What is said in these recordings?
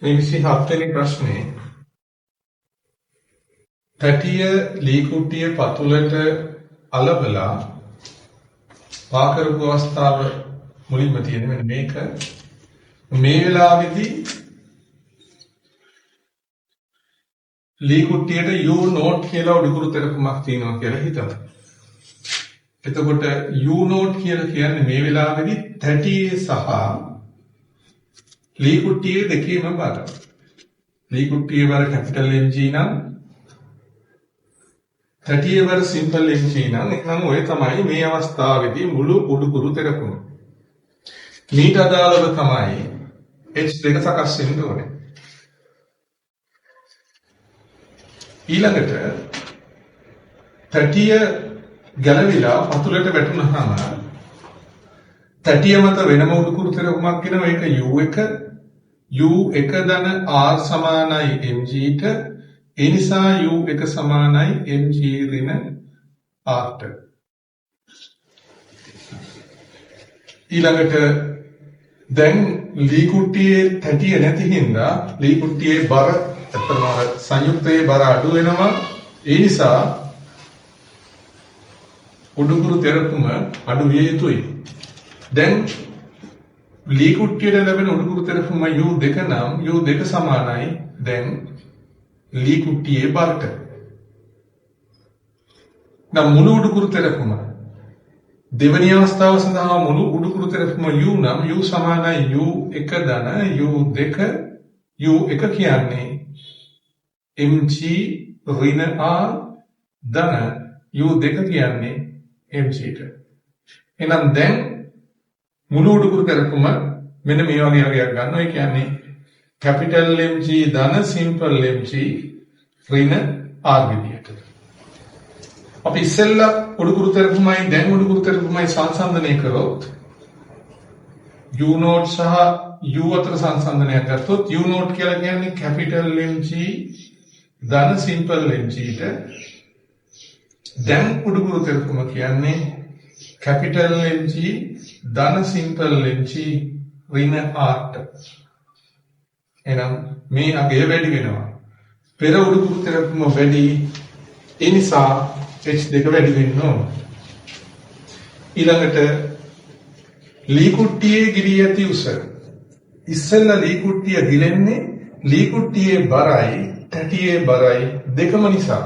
මේ 27 වෙනි ප්‍රශ්නේ තටිය ලී කුට්ටිය පතුලට අලවලා පා කරපු අවස්ථාව මුලින්ම තියෙන මෙන්න මේක මේ වෙලාවේදී ලී කුට්ටියට U නෝට් කියලා උඩුකුරු තෙරපුමක් තියෙනවා කියලා හිතමු. එතකොට U නෝට් කියලා කියන්නේ මේ වෙලාවේදී තටියේ සහ ලී කුට්ටියේ දෙකේම බර. ලී කුට්ටියේ බර කැපිටල් MG නම් තටියේ බර සිම්පල් MG නම් එහෙනම් ඔය තමයි මේ අවස්ථාවේදී මුළු උඩුකුරු තෙරපුම. මීට අදාළව තමයි H2 සකස් වෙන්න ඕනේ. ඊළඟට තටිය ගැලවිලා පතුලට වැටුනහම තටිය මත වෙනම උඩුකුරු තෙරපුමක් වෙනවා. ඒක U1 ධන R සමානයි mg ට. ඒ නිසා U1 සමානයි mg ඍණ R ට. ඊළඟට දැන් ලී කුට්ටියේ තටිය නැති හින්දා ලී කුට්ටියේ බර අතරම සංයුක්තයේ බර අඩු වෙනවා. ඒ නිසා උඩුකුරු තෙරපුම අඩු විය යුතුයි. දැන් ලී කුට්ටියට ලැබෙන උඩුකුරු තෙරපුම U2 නම් U2 සමානයි දැන් ලී කුට්ටියේ බරට. නම් මුළු උඩුකුරු තෙරපුම දෙවැනි අවස්ථාව සඳහා මුළු උඩුකුරු තෙරපුම U නම් U සමානයි U1 ධන U2 U1 කියන්නේ mg ඍණ R ධන U2 කියන්නේ mg ට. එහෙනම් දැන් මුළු උඩුකුරු තෙරපුම මෙන්න මේ වගේ අගයක් ගන්නවා. ඒ කියන්නේ කැපිටල් MG ධන සිම්පල් MG ඍණ R විදියට. අපි ඉස්සෙල්ලා උඩුකුරු තෙරපුමයි දැන් උඩුකුරු තෙරපුමයි සංසන්දනය කරොත් U නෝට් සහ U අතර සංසන්දනයක් ගත්තොත් U නෝට් කියලා කියන්නේ කැපිටල් MG ධන සිම්පල් MG ට. දැන් උඩුකුරු තෙරපුම කියන්නේ කැපිටල් MG ධන සිම්පල් MG ඍණ R ට. එහෙනම් මේ අගය වැඩි වෙනවා. පෙර උඩුකුරු තෙරපුම වැඩි. ඒ නිසා H2 වැඩි වෙන්න ඕන. ඊළඟට ලී කුට්ටියේ ගිරී ඇති උස. ඉස්සෙල්ලා ලී කුට්ටිය ගිලෙන්නේ ලී කුට්ටියේ බරයි තටියේ බරයි දෙකම නිසා.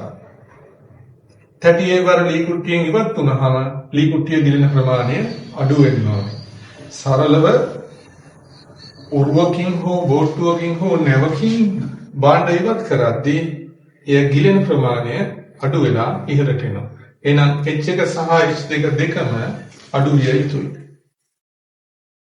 තටියේ බර ලී කුට්ටියෙන් ඉවත් වුණාම ලී කුට්ටිය ගිලෙන ප්‍රමාණය අඩු වෙනවා. සරලව උරුවකින් හෝ බෝට්ටුවකින් හෝ නැවකින් භාණ්ඩ ඉවත් කරද්දී එය ගිලෙන ප්‍රමාණය අඩු වෙලා ඉහළට එනවා. එහෙනම් H1 සහ H2 දෙකම අඩු විය යුතුයි.